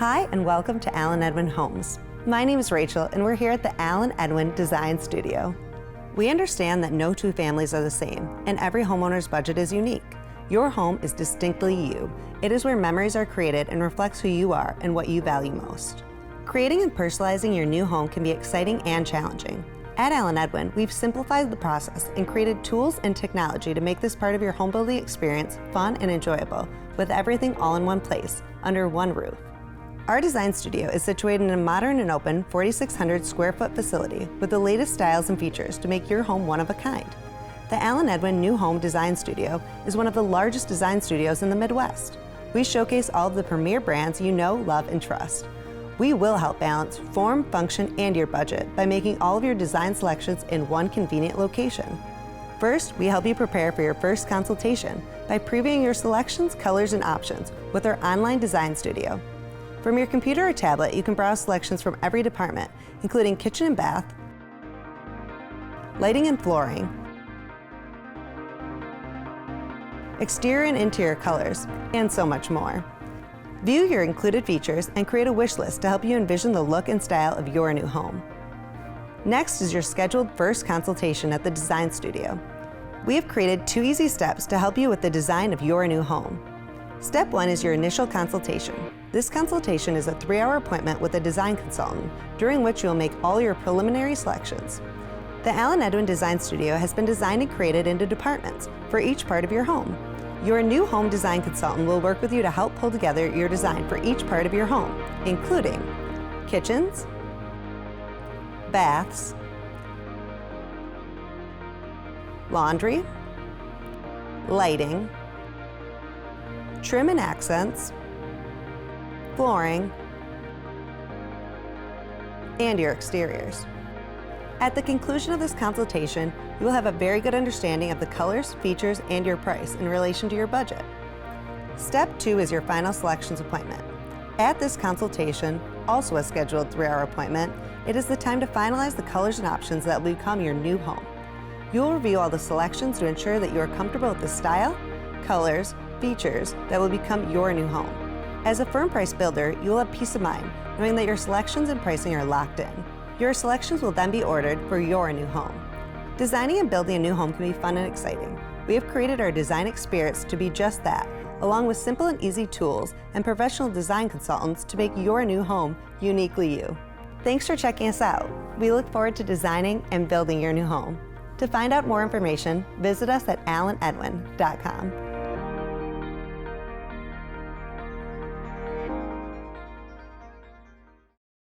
Hi, and welcome to Allen Edwin Homes. My name is Rachel, and we're here at the Allen Edwin Design Studio. We understand that no two families are the same, and every homeowner's budget is unique. Your home is distinctly you. It is where memories are created and reflects who you are and what you value most. Creating and personalizing your new home can be exciting and challenging. At Allen Edwin, we've simplified the process and created tools and technology to make this part of your home building experience fun and enjoyable, with everything all in one place, under one roof. Our design studio is situated in a modern and open 4,600 square foot facility with the latest styles and features to make your home one of a kind. The Allen Edwin New Home Design Studio is one of the largest design studios in the Midwest. We showcase all of the premier brands you know, love, and trust. We will help balance form, function, and your budget by making all of your design selections in one convenient location. First, we help you prepare for your first consultation by previewing your selections, colors, and options with our online design studio. From your computer or tablet, you can browse selections from every department, including kitchen and bath, lighting and flooring, exterior and interior colors, and so much more. View your included features and create a wish list to help you envision the look and style of your new home. Next is your scheduled first consultation at the design studio. We have created 2 easy steps to help you with the design of your new home. Step 1 is your initial consultation. This consultation is a 3-hour appointment with a design consultant, during which you'll make all your preliminary selections. The Allen Edwin Design Studio has been designed and created into departments for each part of your home. Your new home design consultant will work with you to help pull together your design for each part of your home, including kitchens, baths, laundry, lighting, trim and accents, flooring, and your exteriors. At the conclusion of this consultation, you will have a very good understanding of the colors, features, and your price in relation to your budget. Step 2 is your final selections appointment. At this consultation, also a scheduled 3-hour appointment, it is the time to finalize the colors and options that will become your new home. You will review all the selections to ensure that you are comfortable with the style, colors, features that will become your new home. As a firm price builder, you will have peace of mind knowing that your selections and pricing are locked in. Your selections will then be ordered for your new home. Designing and building a new home can be fun and exciting. We have created our design experience to be just that, along with simple and easy tools and professional design consultants to make your new home uniquely you. Thanks for checking us out. We look forward to designing and building your new home. To find out more information, visit us at allenedwin.com.